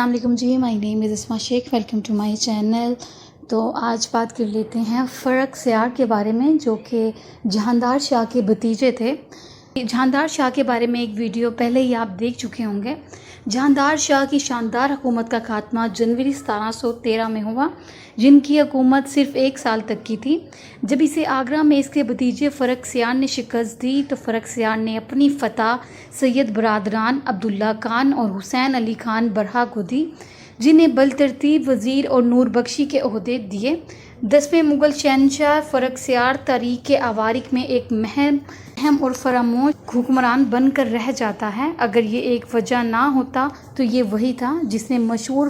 السلام علیکم جی، مائی نیم از اسما شیخ، welcome to my channel. تو آج بات کر لیتے ہیں فرخ سیار کے بارے میں، جو کہ جہاندار شاہ کے بھتیجے تھے۔ جہاندار شاہ کے بارے میں ایک ویڈیو پہلے ہی آپ دیکھ چکے ہوں گے۔ جہاندار شاہ کی شاندار حکومت کا خاتمہ جنوری 1713 میں ہوا، جن کی حکومت صرف 1 سال تک کی تھی۔ جب اسے آگرہ میں اس کے بھتیجے فرخ سیار نے شکست دی تو فرخ سیار نے اپنی فتح سید برادران عبداللہ خان اور حسین علی خان برہہ کو دی، جنہیں بالترتیب وزیر اور نور بخشی کے عہدے دیے۔ 10ویں مغل شہنشاہ فرخ سیار تاریخ آوارک میں ایک اہم اور فراموش حکمران بن کر رہ جاتا ہے۔ اگر یہ ایک وجہ نہ ہوتا تو یہ وہی تھا جس نے مشہور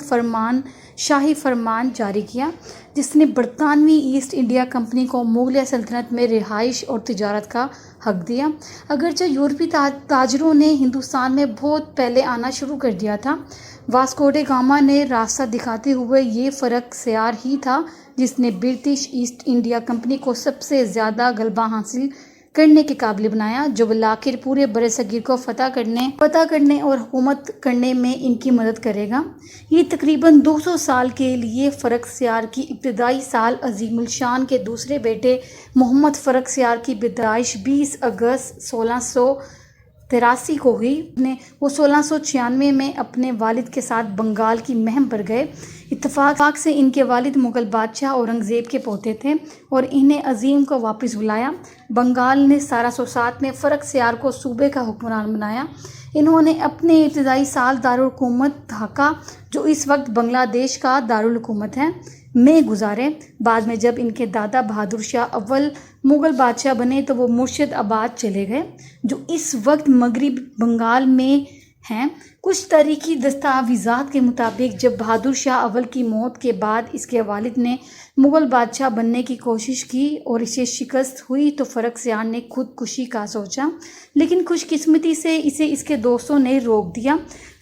شاہی فرمان جاری کیا، جس نے برطانوی ایسٹ انڈیا کمپنی کو مغلیہ سلطنت میں رہائش اور تجارت کا حق دیا۔ اگرچہ یورپی تاجروں نے ہندوستان میں بہت پہلے آنا شروع کر دیا تھا، واسکو ڈے گاما نے راستہ دکھاتے ہوئے یہ فرخ سیار ہی تھا جس نے برٹش ایسٹ انڈیا کمپنی کو سب سے زیادہ غلبہ حاصل کرنے کے قابل بنایا، جو بالآخر پورے برصغیر کو فتح کرنے اور حکومت کرنے میں ان کی مدد کرے گا۔ یہ تقریباً 200 سال کے لیے فرخ سیار کی ابتدائی سال عظیم الشان کے دوسرے بیٹے محمد فرخ سیار کی پیدائش 20 اگست 1683 کو ہوئی۔ وہ 1696 میں اپنے والد کے ساتھ بنگال کی مہم پر گئے۔ اتفاق سے ان کے والد مغل بادشاہ اورنگزیب کے پوتے تھے اور انہیں عظیم کو واپس بلایا۔ بنگال نے 1707 میں فرخ سیار کو صوبے کا حکمران بنایا۔ انہوں نے اپنے ابتدائی سال دارالحکومت ڈھاکہ، جو اس وقت بنگلہ دیش کا دارالحکومت ہے، میں گزارے۔ بعد میں جب ان کے دادا بہادر شاہ اول مغل بادشاہ بنے تو وہ مرشد آباد چلے گئے، جو اس وقت مغربی بنگال میں ہیں۔ کچھ تاریخی دستاویزات کے مطابق جب بہادر شاہ اول کی موت کے بعد اس کے والد نے مغل بادشاہ بننے کی کوشش کی اور اسے شکست ہوئی تو فرخ سیار نے خودکشی کا سوچا، لیکن خوش قسمتی سے اسے اس کے دوستوں نے روک دیا۔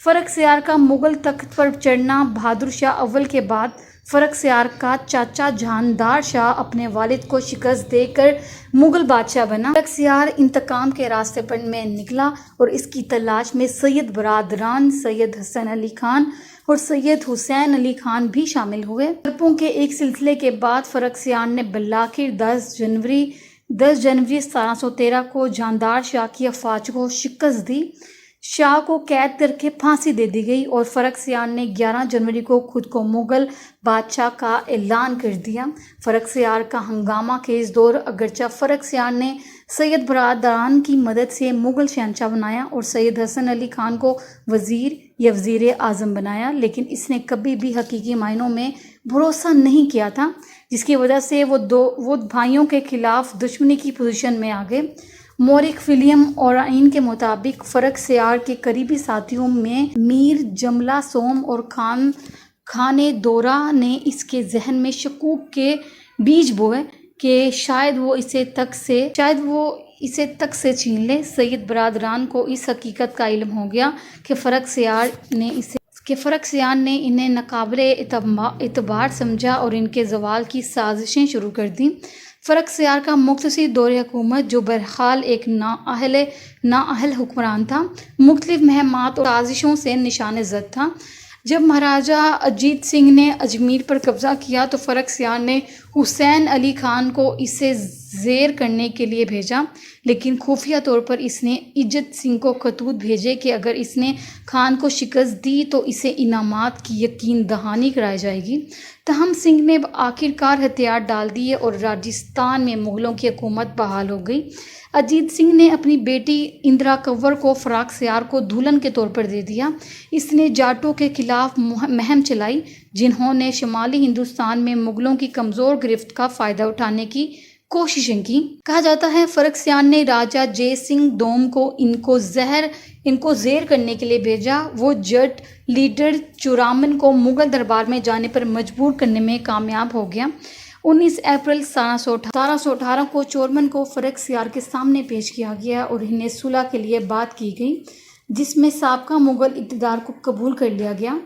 فرخ سیار کا مغل تخت پر چڑھنا بہادر شاہ اول کے بعد فرخ سیار کا چاچا جہاندار شاہ اپنے والد کو شکست دے کر مغل بادشاہ بنا۔ فرخ سیار انتقام کے راستے پر میں نکلا اور اس کی تلاش میں سید برادران سید حسن علی خان اور سید حسین علی خان بھی شامل ہوئے۔ حربوں کے ایک سلسلے کے بعد فرخ سیار نے بالآخر 10 جنوری 1713 کو جہاندار شاہ کی افواج کو شکست دی۔ شاہ کو قید کر کے پھانسی دے دی گئی اور فرخ سیار نے 11 جنوری کو خود کو مغل بادشاہ کا اعلان کر دیا۔ فرخ سیار کا ہنگامہ خیز دور اگرچہ فرخ سیار نے سید برادران کی مدد سے مغل شہنشاہ بنایا اور سید حسن علی خان کو وزیر یا وزیر اعظم بنایا، لیکن اس نے کبھی بھی حقیقی معنوں میں بھروسہ نہیں کیا تھا، جس کی وجہ سے وہ بھائیوں کے خلاف دشمنی کی پوزیشن میں آ گئے۔ مورخ ولیم اورائن کے مطابق فرخ سیار کے قریبی ساتھیوں میں میر جملہ سوم اور خانے دورہ نے اس کے ذہن میں شکوک کے بیج بوئے کہ شاید وہ اسے تخت سے چھین لے۔ سید برادران کو اس حقیقت کا علم ہو گیا کہ فرخ سیار نے انہیں ناقابل اعتبار سمجھا اور ان کے زوال کی سازشیں شروع کر دیں۔ فرخ سیار کا مختصر دور حکومت، جو بہرحال ایک نااہل حکمران تھا، مختلف مہمات اور سازشوں سے نشان زد تھا۔ جب مہاراجہ اجیت سنگھ نے اجمیر پر قبضہ کیا تو فرخ سیار نے حسین علی خان کو اسے زیر کرنے کے لیے بھیجا، لیکن خفیہ طور پر اس نے اجیت سنگھ کو خطوط بھیجے کہ اگر اس نے خان کو شکست دی تو اسے انعامات کی یقین دہانی کرائی جائے گی۔ تاہم سنگھ نے آخرکار ہتھیار ڈال دیے اور راجستھان میں مغلوں کی حکومت بحال ہو گئی۔ اجیت سنگھ نے اپنی بیٹی اندرا کنور کو فرخ سیار کو دلہن کے طور پر دے دیا۔ اس نے جاٹوں کے خلاف مہم چلائی، جنہوں نے شمالی ہندوستان میں مغلوں کی کمزور گرفت کا فائدہ اٹھانے کی کوششیں کی۔ کہا جاتا ہے فرخ سیار نے راجہ جے سنگھ دوم کو ان کو زیر کرنے کے لیے بھیجا۔ وہ جٹ لیڈر چورامن کو مغل دربار میں جانے پر مجبور کرنے میں کامیاب ہو گیا۔ 19 اپریل 1718 کو چورمن کو فرخ سیار کے سامنے پیش کیا گیا اور انہیں صلح کے لیے بات کی گئی، جس میں سابقہ مغل اقتدار کو قبول کر لیا گیا۔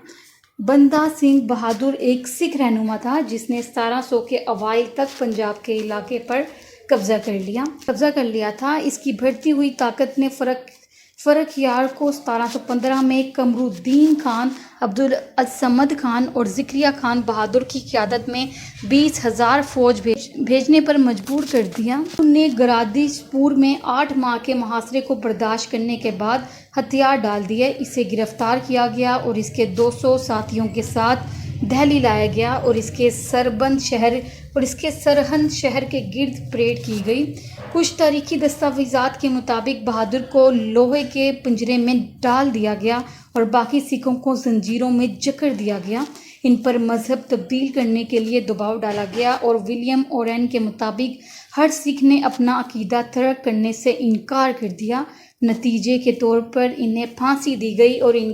بندہ سنگھ بہادر ایک سکھ رہنما تھا جس نے 1700 کے اوائل تک پنجاب کے علاقے پر قبضہ کر لیا تھا۔ اس کی بڑھتی ہوئی طاقت نے فرخ فرخ یار کو 1715 میں قمرالدین خان، عبدالصمد خان اور زکریا خان بہادر کی قیادت میں 20,000 فوج بھیجنے پر مجبور کر دیا۔ انہوں نے گرادی پور میں 8 ماہ کے محاصرے کو برداشت کرنے کے بعد ہتھیار ڈال دیے۔ اسے گرفتار کیا گیا اور اس کے 200 ساتھیوں کے ساتھ دہلی لایا گیا اور اس کے سرہند شہر کے گرد پریڈ کی گئی۔ کچھ تاریخی دستاویزات کے مطابق بہادر کو لوہے کے پنجرے میں ڈال دیا گیا اور باقی سکھوں کو زنجیروں میں جکڑ دیا گیا۔ ان پر مذہب تبدیل کرنے کے لیے دباؤ ڈالا گیا اور ولیم اورین کے مطابق ہر سکھ نے اپنا عقیدہ ترک کرنے سے انکار کر دیا۔ نتیجے کے طور پر انہیں پھانسی دی گئی اور ان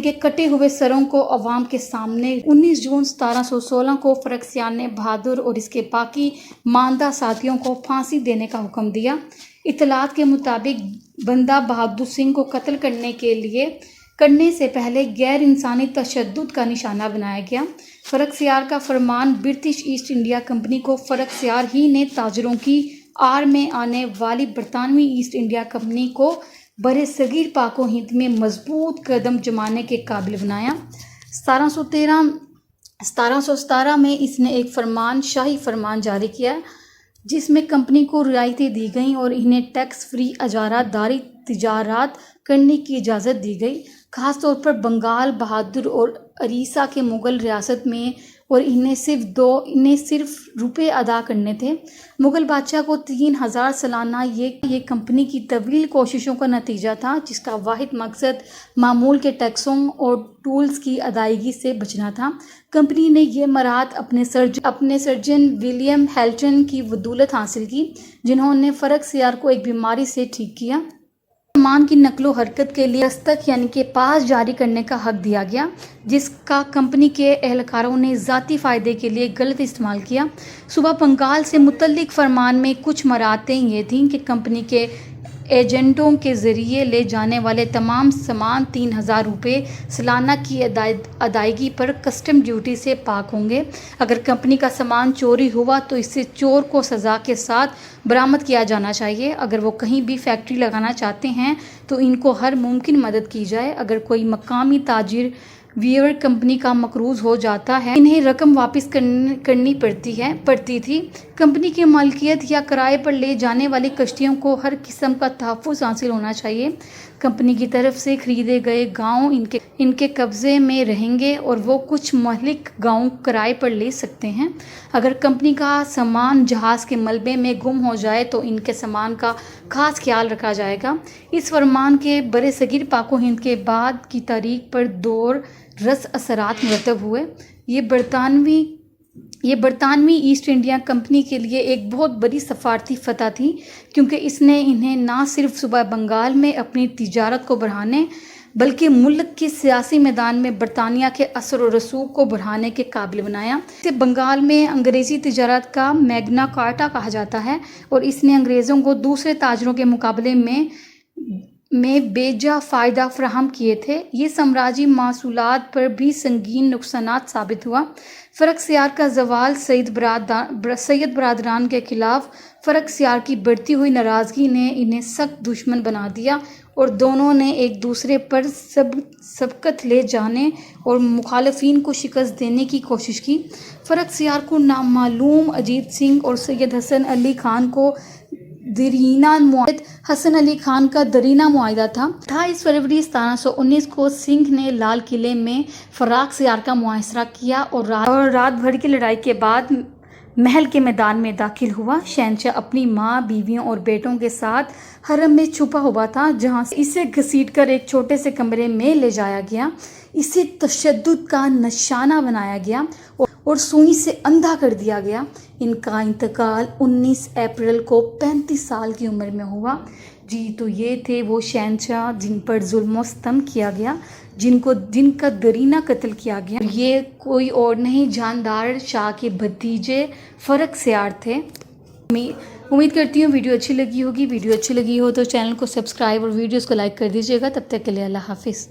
کے کٹے ہوئے سروں کو عوام کے سامنے 19 جون 1716 کو فرخ سیار نے بہادر اور اس کے باقی ماندہ ساتھیوں کو پھانسی دینے کا حکم دیا۔ اطلاعات کے مطابق بندہ بہادر سنگھ کو قتل کرنے سے پہلے غیر انسانی تشدد کا نشانہ بنایا گیا۔ فرخ سیار کا فرمان برٹش ایسٹ انڈیا کمپنی کو فرخ سیار ہی نے تاجروں کی آڑ میں آنے والی برطانوی ایسٹ انڈیا کمپنی کو برصغیر پاک و ہند میں مضبوط قدم جمانے کے قابل بنایا۔ 1717 میں اس نے ایک شاہی فرمان جاری کیا جس میں کمپنی کو رعایتیں دی گئیں اور انہیں ٹیکس فری اجارہ داری تجارت کرنے کی اجازت دی گئی، خاص طور پر بنگال، بہادر اور اریسہ کے مغل ریاست میں، اور انہیں صرف روپے ادا کرنے تھے۔ مغل بادشاہ کو 3,000 سالانہ یہ کمپنی کی طویل کوششوں کا نتیجہ تھا، جس کا واحد مقصد معمول کے ٹیکسوں اور ٹولز کی ادائیگی سے بچنا تھا۔ کمپنی نے یہ مہارت اپنے سرجن ولیم ہیلٹن کی بدولت حاصل کی، جنہوں نے فرخ سیار کو ایک بیماری سے ٹھیک کیا۔ سامان کی نقل و حرکت کے لیے دستک یعنی کہ پاس جاری کرنے کا حق دیا گیا، جس کا کمپنی کے اہلکاروں نے ذاتی فائدے کے لیے غلط استعمال کیا۔ صوبہ بنگال سے متعلق فرمان میں کچھ مراعاتیں یہ تھیں کہ کمپنی کے ایجنٹوں کے ذریعے لے جانے والے تمام سامان 3,000 روپے سالانہ کی ادائیگی پر کسٹم ڈیوٹی سے پاک ہوں گے۔ اگر کمپنی کا سامان چوری ہوا تو اسے چور کو سزا کے ساتھ برآمد کیا جانا چاہیے۔ اگر وہ کہیں بھی فیکٹری لگانا چاہتے ہیں تو ان کو ہر ممکن مدد کی جائے۔ اگر کوئی مقامی تاجر ویور کمپنی کا مقروض ہو جاتا ہے، انہیں رقم واپس کرنی پڑتی تھی۔ کمپنی کی مالکیت یا کرائے پر لے جانے والی کشتیوں کو ہر قسم کا تحفظ حاصل ہونا چاہیے۔ کمپنی کی طرف سے خریدے گئے گاؤں ان کے قبضے میں رہیں گے اور وہ کچھ مہلک گاؤں کرائے پر لے سکتے ہیں۔ اگر کمپنی کا سامان جہاز کے ملبے میں گم ہو جائے تو ان کے سامان کا خاص خیال رکھا جائے گا۔ اس فرمان کے برصغیر پاک و ہند کے بعد کی تاریخ پر دور رس اثرات مرتب ہوئے۔ یہ برطانوی ایسٹ انڈیا کمپنی کے لیے ایک بہت بڑی سفارتی فتح تھی، کیونکہ اس نے انہیں نہ صرف صوبہ بنگال میں اپنی تجارت کو بڑھانے بلکہ ملک کے سیاسی میدان میں برطانیہ کے اثر و رسوخ کو بڑھانے کے قابل بنایا۔ اسے بنگال میں انگریزی تجارت کا میگنا کارٹا کہا جاتا ہے اور اس نے انگریزوں کو دوسرے تاجروں کے مقابلے میں بے جا فائدہ فراہم کیے تھے۔ یہ سامراجی محصولات پر بھی سنگین نقصانات ثابت ہوا۔ فرخ سیار کا زوال سید برادران کے خلاف فرخ سیار کی بڑھتی ہوئی ناراضگی نے انہیں سخت دشمن بنا دیا اور دونوں نے ایک دوسرے پر سبقت لے جانے اور مخالفین کو شکست دینے کی کوشش کی۔ فرخ سیار کو نامعلوم اجیت سنگھ اور سید حسن علی خان کا دیرینہ معاہدہ تھا۔ 28 فروری 1719 کو سنگھ نے لال قلعے میں فرخ سیار کا محاصرہ کیا اور رات بھر کی لڑائی کے بعد محل کے میدان میں داخل ہوا۔ شہنشاہ اپنی ماں، بیویوں اور بیٹوں کے ساتھ حرم میں چھپا ہوا تھا، جہاں سے اسے گھسیٹ کر ایک چھوٹے سے کمرے میں لے جایا گیا۔ اسے تشدد کا نشانہ بنایا گیا اور سوئی سے اندھا کر دیا گیا۔ ان کا انتقال 19 اپریل کو 35 سال کی عمر میں ہوا۔ تو یہ تھے وہ شہنشاہ جن پر ظلم و ستم کیا گیا، جن کا دیرینہ قتل کیا گیا۔ یہ کوئی اور نہیں، جہاندار شاہ کے بھتیجے فرخ سیار تھے۔ امید کرتی ہوں ویڈیو اچھی لگی ہوگی۔ ویڈیو اچھی لگی ہو تو چینل کو سبسکرائب اور ویڈیوز کو لائک کر دیجیے گا۔ تب تک کے لیے اللہ حافظ۔